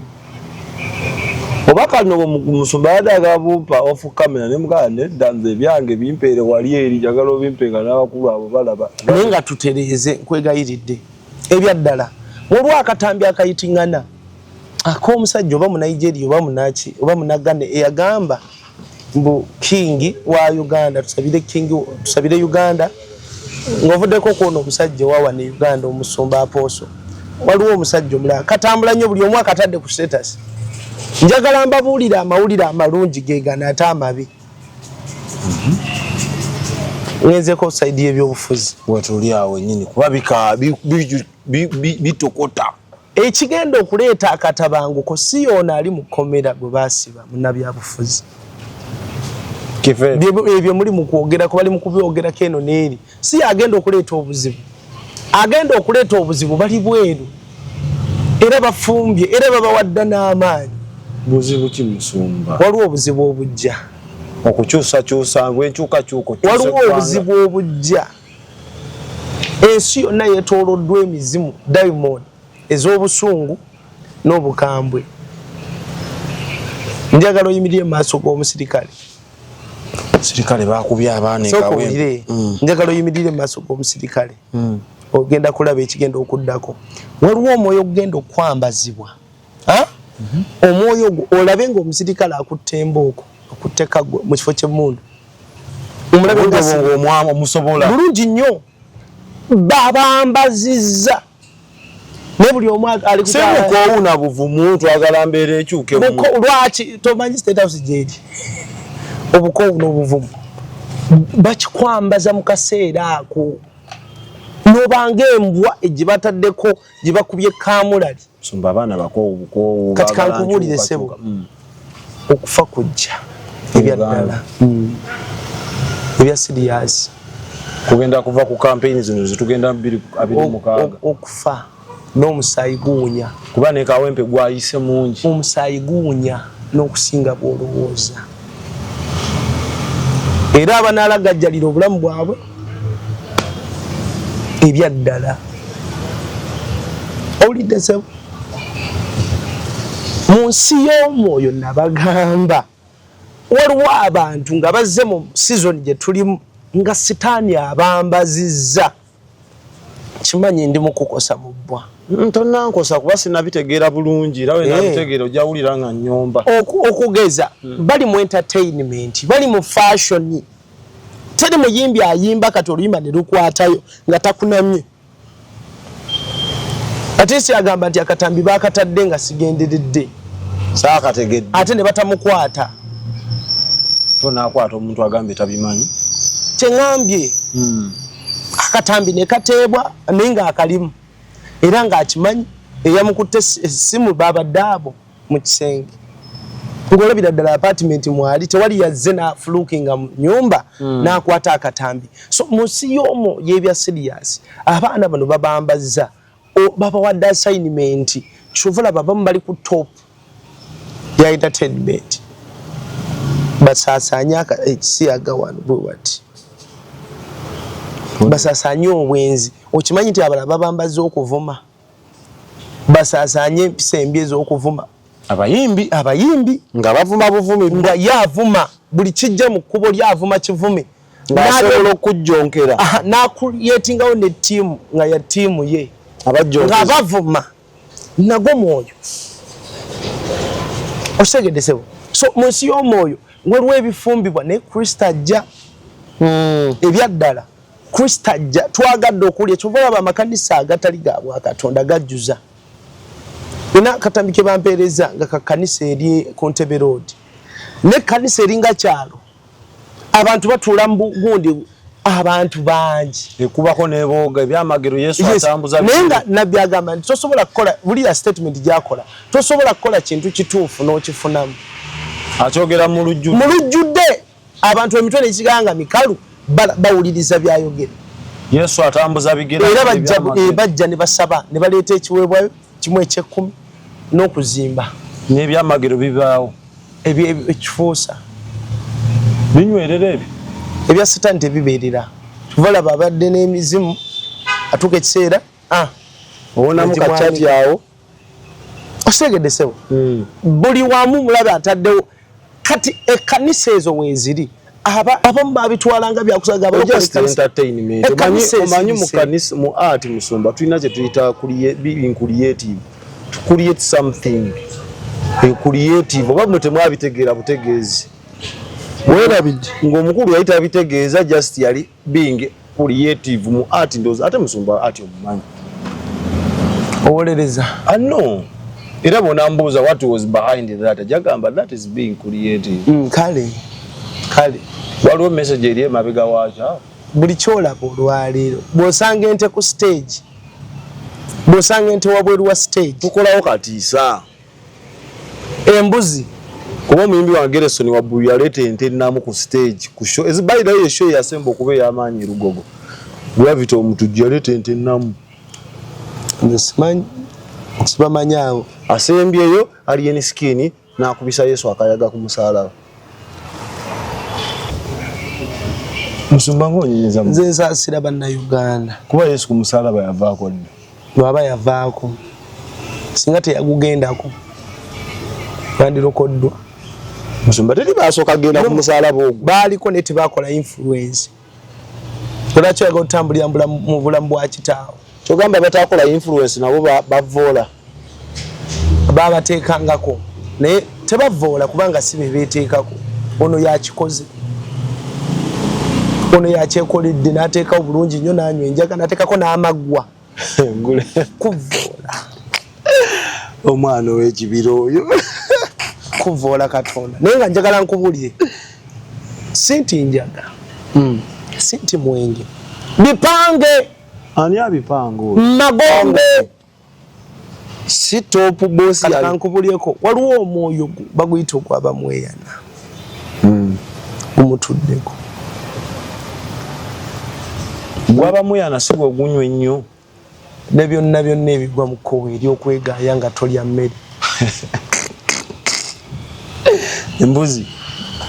obaka no musumba yadaga bupa ofu kamera ne mugala nedda nze byange bimpeere wali eri jagala obimpenga n'abakulu abo balaba naye nga tutereeze nkwegayiridde ebyaddala waliwo akatambi akayitingana ak'omusajja oba mu Nigeria oba munaki oba munagane eyagamba mbu kingi wa Uganda tusabire Uganda ng'ovuddeko kwona omusajja wawa ne Uganda omusumba Apostle waliwo omusajja omulala katambula nnyo buli omu akatadde ku status njagala mbabuulira amawulire amalungi gegana ate amabi ngenzeko saidi y'ebyobufuzi watuli awo nyini kuba bitokota ekigenda okuleeta akatabanguko si yoona ali mu kkomera gwe baasiba munnabyabufuzi ebyo muli mu kwogera bali mu kubyogerako eno n'eri si agenda okuleeta obuzibu agenda okuleeta obuzibu bali bweru era bafumbye era babawadda n'amaanyi buzibu ki musumba waliwo obuzibu obujja okukyusakyusa bwenkyukakyuko waliwo obuzibu obujja ensi yonna yeetooloddwa emizimu diamond ez'obusungu n'obukambwe njagala oyimirire mu maaso g'omusirikale Sirikale bakubya abaana ekawempe njagala oyimirire mu maaso g'omusirikale ogenda kulaba ekigenda okuddako waliwo omwoyo ogenda okwambazibwa omwoyo olabe ng'omusirikale akutte embooko akutte kaggwa mu kifo ky'emmundu omulabe ng'omwami omusobola bulungi nnyo babambazizza ne buli omu ali kuwuna buvumu twagala mbeera ekyuke lwaki tomanyi state house gyeri obukoowu n'obuvumu bakikwambaza mu kaseera ako nobanga embwa egibataddeko gibakubye kamulali sumba abaana bakoowu kati kankubuulire sebo okufa kujja ebyaddala ebya siriasi kugenda kuva ku campaign zino zitugenda 2026 okufa n'omusaayi guwunya kuba ne kawempe gwayise mungi omusaayi guwunya n'okusinga bw'olowooza era abanaalagajjalira obulamu bwabwe ebyaddala owulidde sebo mu nsi y'omwoyo nabagamba waliwo abantu nga bazze mu sizoni gye tulimu nga sitaani abambazizza kimanyi ndi mu kukosa mu bbwa tonankosa kuba sinabitegeera bulungi era wenabitegeera ojja wulira nga nnyomba okugeza bali mu entertainment bali mu fashion teri muyimbi ayimba kati oluyimba ne lukwatayo nga takunamye ate si agamba nti akatambi bakatadde nga sigenderedde saakategedde ate ne batamukwata tonakwata omuntu agambe tabimanyi kyeŋambye akatambi ne kateebwa naye nga akalimu era ng'akimanyi eyamukutte essimu babadde abo mu kisenge ng'olabira ddala apartment mwali tewali yazze n'afulukinga mu nyumba n'akwata akatambi so mu nsi y'omwo y'ebya siriasi abaana bano babambazza babawadde assignment kyovula babamu bali ku top ya entertainment basaasaanya ekisiyaga wano bwe wati basaasaanye obwenzi okimanyi nti abalala babambazza okuvuma basaasaanye empisa embi ez'okuvuma abayimbi nga bavuma buvumi nga yavuma buli kijja mu kkubo lyavuma kivume nasobola okujjonkera nakuyetingawo ne ttiimu nga ya ttiimu ye nga bavuma nago mwoyo okitegedde sebo so mu nsi y'omwoyo waliwo ebifumbibwa naye kristo ajja ebyaddala kristo ajja twagadde okulya kyova olaba amakanisa agatali ga bwakatonda gajjuza ina akatambi ke bampeereza nga kakanisa eri ku Ntebe Road n'ekkanisa eringa kyalo abantu batuula mu bugundi abantu bangi ekubako n'ebooga ebyamagero Yesu atambuza naye nga nabbi agamba nti tosobola kukola buli ya statement gyakola tosobola kukola kintu kituufu n'okifunamu akyogera mu lujjudde abantu emitwe nekiganga mikalu bawuliriza byayogera Yesu atambuza bigera era bajja ne basaba ne baleeta ekiweebwayo kimu eky'ekkumi n'okuzimba n'ebyamagero bibaawo ekifuusa binywerera ebyo ebya sitaani tebibeerera tuvalaba abadde n'emizimu atuuka ekiseera owonamu kacyati awo okitegedde sebo buli wamu mulabe ataddewo kati ekkanisa ezo weeziri abamu babitwalanga byakusaga omanyi mu art musumba tulina kye tuyita creative to create something creative oba mwe temwabitegeera butegeezi werabidde ng'omukulu yali tabitegeeza just yali being creative mu art ndoza ate musumba art omumanyi owolereza no era bonambuuza what was behind that jagamba that is being creative kale waliwo message eri emabega waakyo buli kyolaba olwaleero bw'osanga ente ku stage bw'osanga ente wabweru wa stage tukolawo katiisa embuzi kuba omuyimbi wa Gerson Wabbulu yaleeta ente ennamu ku stage ku show ezibayirayo eshow yasemba okuba ey'amaanyi Lugogo Gravity omutujju yaleeta ente ennamu sibamanyawo asembyeyo alien skin n'akubisa Yesu akayaga ku musaalaba musumba ng'onyinyiza nze nsaasira bannayuganda kuba Yesu ku musaalaba yavaako nno lwaba yavaako singa teyagugendako yandirokoddwa Musumba teri basoka genda ku musalaba ogwo. Baaliko ne tebakola influence. Lwaki oyagala otambulira mu bulamu bwa kitaawo? Kyogamba batakola influence nabo bavoola. Baabateekangako naye tebavoola kubanga si be beeteekako. Ono yakikoze. Ono yakyekoledde n'ateekawo bulungi nnyo n'anywa enjaga n'ateekako n'amaggwa. Ngule. Kuvoola. Omwana ow'ekibiro oyo. Kuvoola Katonda. Naye nga njagala nkubulire. Sinti njaga. Sinti mwenge. Bipange. Ani abipango? Magombe. Si top boss ya nkubuliyeko. Waliwo omwoyo baguyita ogwaba mweyana. Umutuddeko. Gwaba mweyana si gwe gunywa ennyo. Ne byonna ebigwa mu kkowe eri okwegaaya nga tolya mmere. Embuzi.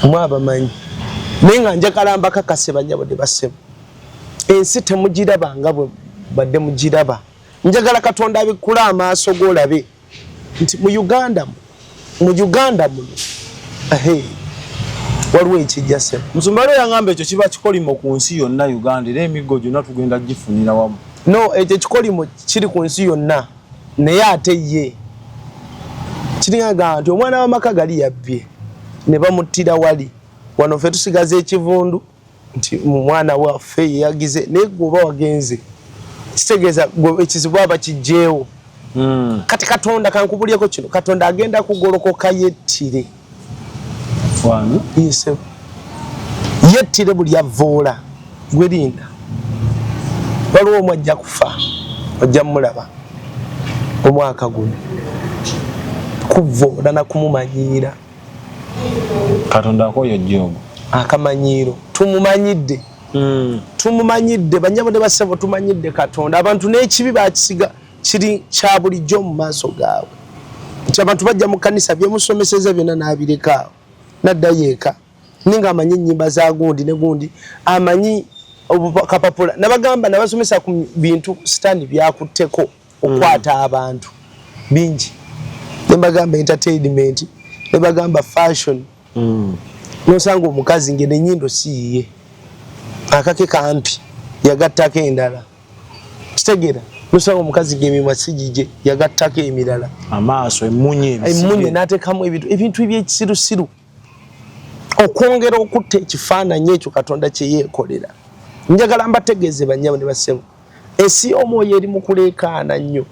Mwabamanyi. Naye nga njagala mbakakase bannyabo ne basebo. Ensi temugiraba nga bwe badde mugiraba. Njagala Katonda abikula amaaso g'olabe nti mu Uganda muno waliwo ekijja sebo. Musumbalo yangamba ekyo kiba kikolimo ku nsi yonna Uganda era emiggo gyonna tugenda gifunira wamu. No, ekyo kikolimo kiri ku nsi yonna naye ate ye kiringa nti omwana w'amaka gali yabbye ne bamuttira wali wano ffe tusigaza ekivundu nti mwana waffe yeyagize naye gwoba wagenze kitegeeza ekizibu aba kijjeewo. Kati Katonda kankubulyeko kino Katonda agenda kugolokoka yettire. Wano? Yese. Yettire buli avoola gwerinda. Waliwo omwe ajja kufa ojja mulaba omwaka guno kuvoola na kumumanyiira. Katonda akoyo jjogo. Akamanyiiro tumumanyidde. Tumumanyidde bannyabo ne basebo tumanyidde Katonda. Abantu n'ekibi bakisiga kiri kya bulijjo mu maaso gaabwe. Nti abantu bajja mu kanisa byemusomeseza byonna n'abireka nadda yeeka ninga amanyi ennyimba za gundi ne gundi amanyi obukapapula nabagamba nabasomesa ku bintu sitani byakutteko okwata abantu bingi nebagamba entertainment nebagamba fashion nosanga omukazi ngene ennyindo siyiye akake kampi yagattako endala kitegera nosanga omukazi ng'emimwa sigije yagattako emirala amaaso emmunye n'ateekamu ebintu ebyekisirusiru okwongera okutta ekifaananyi ekyo Katonda kye yeekolera. Njagala mbategeeze bannyabo ne basebo ensi y'omwoyo eri mu kuleekaana nnyo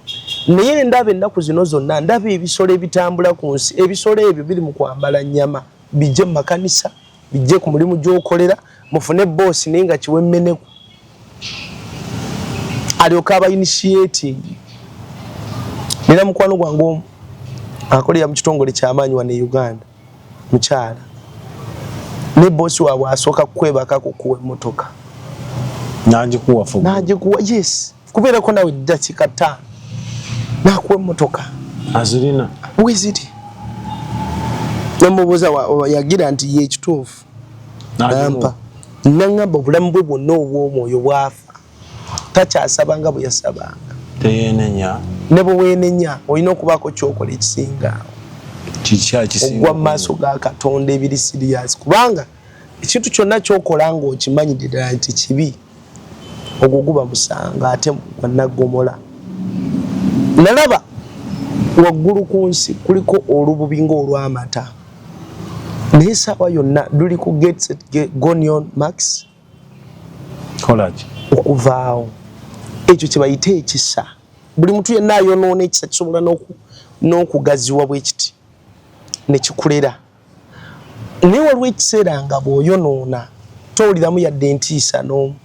naye ndaba ennaku zino zonna ndaba ebisolo ebitambula ku nsi ebisolo ebyo biri mu kwambala nnyama bijje mu makanisa bijje ku mulimu gy'okolera mufune boosi naye nga kiwe mmeneku alyoka aba initiating. Nina mukwano gwange omu akolera mu kitongole ky'amaanyi wano e Uganda mukyala ne boosi waabwe asooka kukwebaka kukuwa emmotoka n'agikuwa fugu n'agikuwa yes kubeerako nawe eddakiika 5 n'akuwa emmotoka azirina weziri namubuuza yagira nti ye ekituufu nampa naŋŋamba obulamu bwe bwonna obw'omwoyo bwafa takyasaba nga bwe yasabanga teyeenenya ne bwe weenenya olina okubaako kyokola ekisingaawo ogwa mu maaso ga Katonda ebiri sirias kubanga ekintu kyonna kyokola ng'okimanyidde ddala nti kibi ogwo guba musanga ate gwannaggomola. Nalaba waggulu ku nsi kuliko olububi ng'olw'amata naye essaawa yonna luli ku Gonion Max kolaki okuvaawo ekyo kye bayita ekisa. Buli muntu yenna ayonoona ekisa kisobola n'okugaziwa bwe kiti ne kikulera naye waliwo ekiseera nga bw'oyonoona towuliramu yadde entiisa n'omu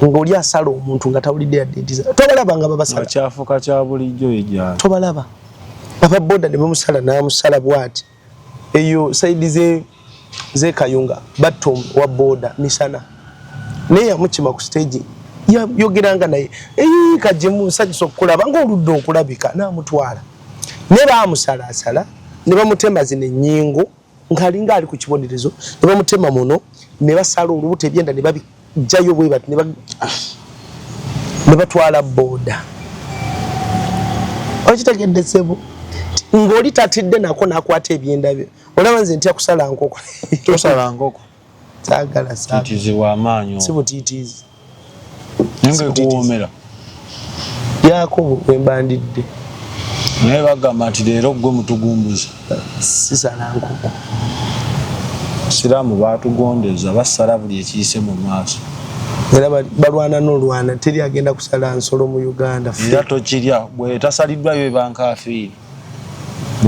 ng'oli asala omuntu nga tawulidde yadde entiisa tobalaba nga babasala kyafuka kya bulijjo ejja tobalaba ababoda ne bamusala n'amusala bw'ati eyo saidi z'ekayunga batta wa boda misana naye yamukima ku stage yogeranga naye kagimu nsanyusa okukulaba ng'oludde okulabika n'amutwala ne baamusalaasala ne bamutema zino ennyingo ng'alinga ali ku kibonerezo ne bamutema muno ne basala olubuto ebyenda ne babijjayo bwe bati ne batwala boda okitegedde ssebo ng'oli tatidde nako n'akwata ebyenda bye olaba nze ntya kusala nkoko tosala nkoko saagala titizi wa maanyi si butiitiizi nenge kuwoomera Yakobo bwe mbandidde naye bagamba nti leero gwe mutugumbuza sisala nkoko siraamu baatugondeza basala buli ekiyise mu maaso era balwana n'olwana teri agenda kusala nsolo mu Uganda era tokirya bwe tasaliddwayo ebankafiiri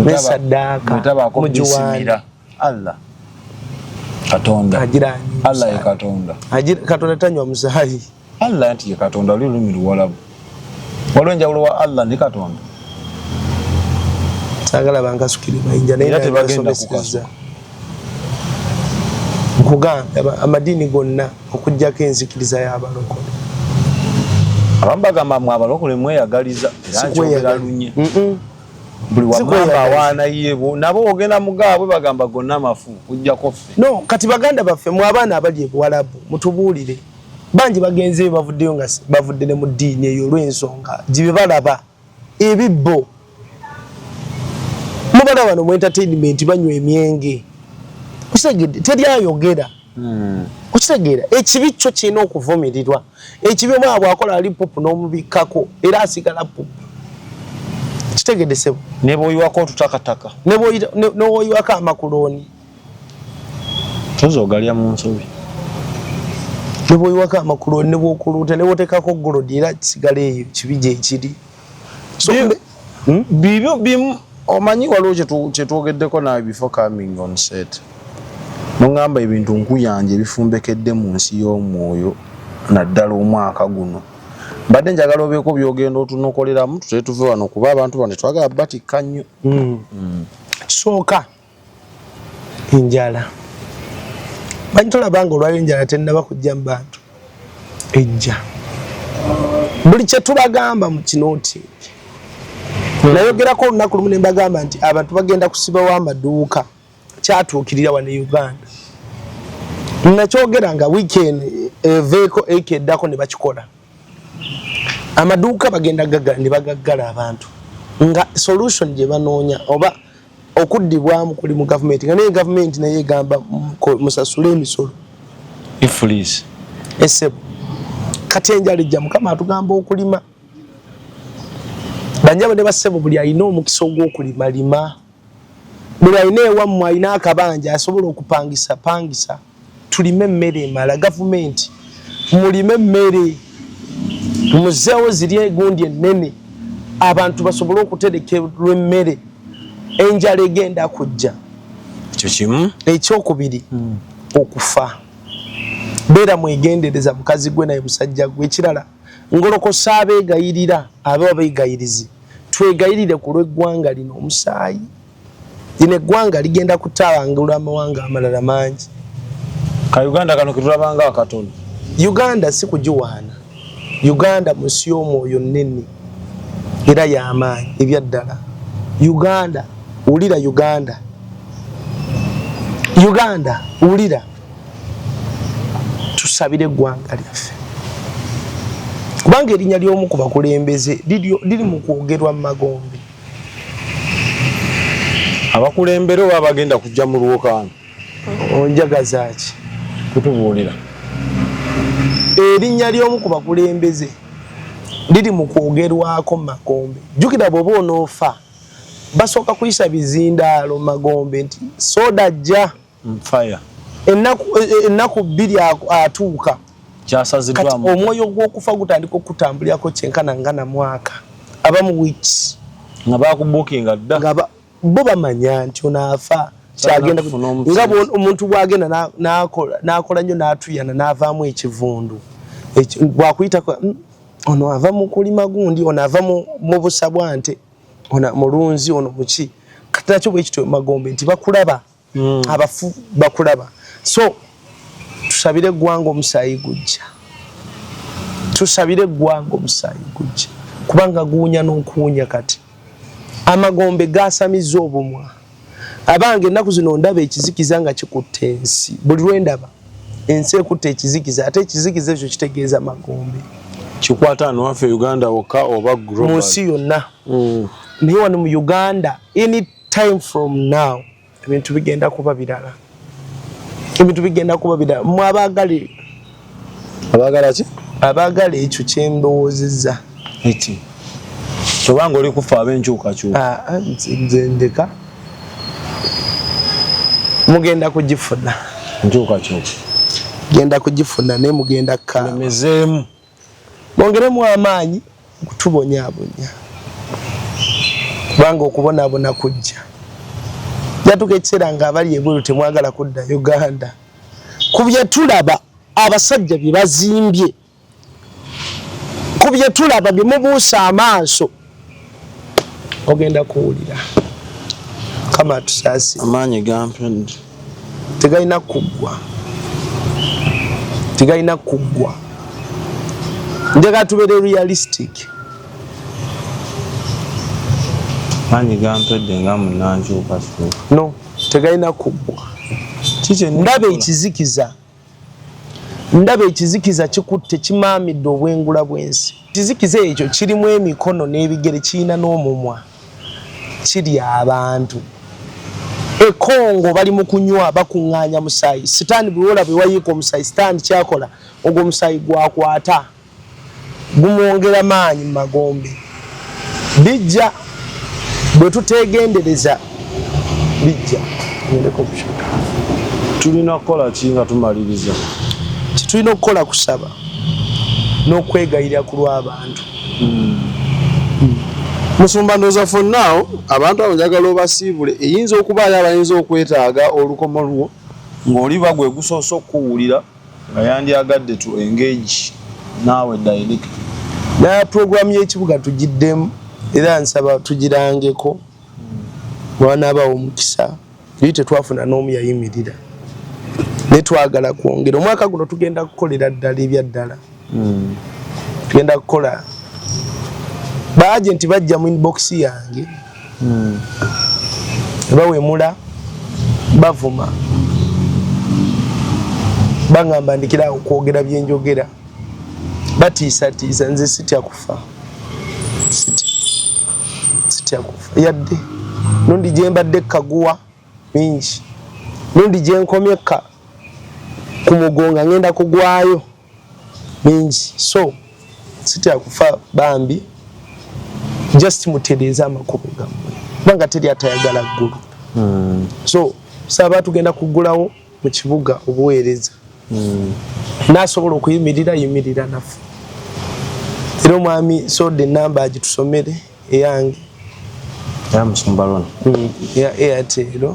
nesaddaaka bwetabaako bisimira Allah Katonda Allah ye Katonda Katonda tanywa musaayi Allah nti ye Katonda oli olulimi luwalabu waliwo enjawulo wa Allah ne Katonda saagala bankasukire mayinja era tebagenda kukasuka nkugamba amadiini gonna okujjako enzikiriza y'abalokole abamu bagamba mwe abalokole mweyagaliza era nkyogera lunye buli wamamba awaana yebo nabo ogenda mugaabwe bagamba gonna amafu kujjako ffe no kati baganda baffe mu abaana abali ebuwalabu mutubuulire bangi bagenzeyo bavuddeyo nga bavudde ne mu ddiini eyo olw'ensonga gibe balaba ebibbo mubala wano mu entertainment banywa emyenge kusegedde teryayogera okitegeera ekibi kyo kirina okuvumirirwa ekibi omwana bw'akola ali pupu n'omubikkako era asigala pupu kitegedde sebo ne bw'oyiwako otutakataka n'oyiwako amakulooni toza ogalya mu nsobi ne bw'oyiwako amakulooni ne bw'okuluuta ne bw'oteekako golodi era kisigala eyo kibi gye kiri bibyo bimu omanyi waliwo kyetwogeddeko nawe before coming on set nongamba ebintu nkuyanja ebifumbekedde mu nsi y'omwoyo naddala omwaka guno mbadde njagala obeeko byogenda otunokoleramu tutee tuve wano kuba abantu bano twagala batikka nnyo kisooka enjala banyi tolabanga olwaliro enjala tennaba kujja mu bantu ejja buli kye tubagamba mu kinooti nayogerako olunaku lumu ne mbagamba nti abantu bagenda kusibawo amaduuka kyatuukirira wano e Uganda nakyogera nga weekend eveeko ekeddako ne bakikola amaduuka bagenda gaggala ne bagaggala abantu nga solution gye banoonya oba okuddibwamu kuli mu gavumenti nga naye gavumenti naye egamba musasule emisolo ifuliisi esebo kati enjala ejja mukama atugamba okulima banjabo ne basebo buli alina omukisa ogw'okulima lima buli alina ewammwe alina akabanja asobola okupangisa pangisa tulime emmere emala gavumenti mulime emmere muzeewo ziri egundi ennene abantu basobole okuterekerwa emmere enjala egenda kujja ekyo kimu ekyokubiri okufa beera mwegendereza mukazi gwe naye musajja gwe ekirala ngolokosa abeegayirira abe abeegayirizi twegayirire ku lw'eggwanga lino omusaayi lino eggwanga ligenda kutaawangula amawanga amalala mangi ka Uganda kano ketulabanga akatono Uganda si kugiwaana Uganda munsi y'omwoyo nnene era y'amaanyi ebyaddala Uganda wulira Uganda wulira tusabire eggwanga lyaffe kubanga erinnya ly'omu ku bakulembeze liri mu kwogerwa mu Magombe abakulembere oba bagenda kujja mu lwokaano onjagaza ki kutubuulira erinnya ly'omu ku bakulembeze liri mu kwogerwako mu Magombe jjukira bw'oba onoofa basooka kuyisa bizindaalo mu Magombe nti soda ajja fire ennaku bbiri atuuka kyasaziddwamu omwoyo gw'okufa gutandika okutambulirako kyenkana nga na mwaka abamu weeks nga bakubukinga dda nga bo bamanya nti onaafa kyagenda nga omuntu bwagenda n'akola nnyo n'atuyana n'avaamu ekivundu bwakuyitako ono ava mu kulima gundi ono ava mu busa bwa nte ono mulunzi ono muki kati nakyo bwe kityo Magombe nti bakulaba abafu bakulaba so tusabire eggwanga omusaayi gujja kubanga guunya n'okuwunya kati Amagombe gaasamiza obumwa abange ennaku zino ndaba ekizikiza nga kikutte ensi buli lwendaba ensi ekutte ekizikiza ate ekizikiza ekyo kitegeeza Magombe kikwata ano waffe Uganda wokka oba global mu nsi yonna naye wano mu Uganda any time from now ebintu bigenda kuba birala. Ebintu bigenda kuba birala. Mu abagala ki? Abagala ekyo kye ndowoozezza. Eki. Sobanga oli kufa ab'enkyukakyuka. Nze ndeka. Mugenda kugifuna. Enkyukakyuka. Genda kugifuna naye mugenda kkaaba. Mulemezeemu. Mwongeremu amaanyi okutubonyaabonya. Kubanga okubonaabona kujja. Jatuka ekiseera ng'abali ebweru temwagala kudda Uganda. Ku bye tulaba abasajja bye bazimbye. Ku bye tulaba bye mubuusa amaaso. Ogenda kuwulira. Kama tusaasi. Amaanyi gampende. Tegalina kuggwa. Tegalina kuggwa. Njagala tubeere realistic. Amaanyi gampende nga munnankyuka. No, tegalina kuggwa. Ndaba ekizikiza kikutte kimaamidde obwengula bw'ensi. Ekizikiza ekyo kirimu emikono n'ebigere, kirina n'omumwa. Kirya abantu. Ekongo bali mu kunywa bakuŋŋaanya musaayi. Sitaani buli olaba ewayiika omusaayi, sitaani kyakola ogwo omusaayi gwakwata. Gumwongera maanyi mu magombe. Bijja bwe tuteegendereza bijja. Tulina kukola ki nga tumaliriza? Tulina okukola kusaba n'okwegayirira ku lw'abantu. Musumba ndowooza fonnaawo abantu abo njagala obasiibule eyinza okubaayo abayinza okwetaaga olukomo lwo ng'oliba gwe gusoose okuwulira nga yandyagadde tu engage naawe direct. Naye puroguramu y'ekibuga tugiddemu era nsaba tugirangeko bw'anaabaawo omukisa. Liri tetwafuna n'omu yayimirira. Ne twagala kwongera. Omwaka guno tugenda kukolera ddala ebyaddala. Tugenda kukola baagenti bajja mu inbox yange. Bawemula bavuma bangamba ndikira okwogera byenjogera batiisatiisa nze sitya kufa. Sitya kufa yadde nondi gye mbadde kaguwa mingi nondi gye nkomyeka ku mugonga ngenda kugwayo mingi. So sitya kufa bambi just mutereeza amakubo gammwe kubanga teri atayagala ggulu. So saba tugenda kugulawo mu kibuga obuweereza. Nasobola okuyimirira yimirira naffe. Era omwami sodde enamba agitusomere eyange ya Musumbalona ya Airtel.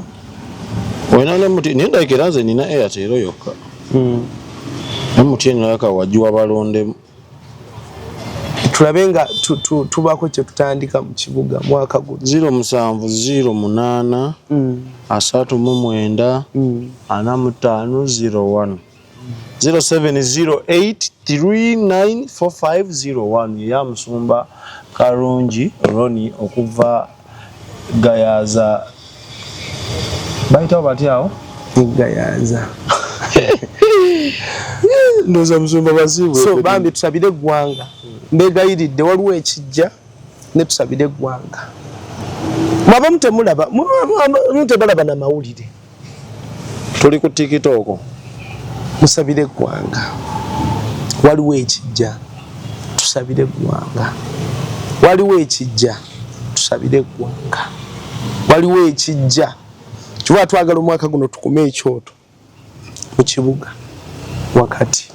Wena ne muti nindayikira nze nina Airtel yokka. MTN yaka wajuwa balonde. Tulabe nga tubako kye tutandika mu kibuga mwaka guno. 0708 39 4501 0708394501 ya Musumba Karungi Roni okuva Gayaza baita batyawo Gayaza. Ndoza Musumba basibu. So bambi tusabire gwanga. Mbegayiridde waliwo ekijja ne tusabire gwanga. Mwaba mutemulaba mutebalaba na mawulire. Tuli ku TikTok. Musabire gwanga. Waliwo ekijja tusabire gwanga. Waliwo ekijja tusabire gwanga. Waliwo ekijja. Kiwa twagala omwaka guno tukume ekyoto mu kibuga wakati.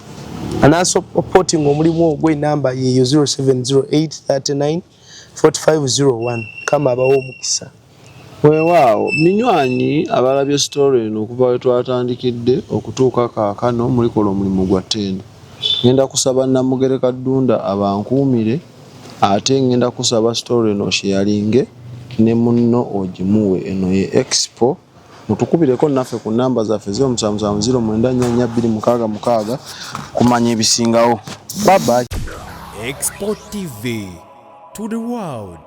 Supporting omulimu ogwe namba ye 0708394501 kama abawo omukisa. Weewaawo minywanyi abalabye story eno okuva we twatandikidde okutuuka kaakano mulikola omulimu gwa ttendo. Ngenda kusaba Namugereka Ddunda abankuumire ate ngenda kusaba story eno sharinge ne munno ogimuwe. Eno ye Expo mutukubireko naffe ku namba zaffe 0770944266 kumanya ebisingawo. Bye bye. Expo TV to the world.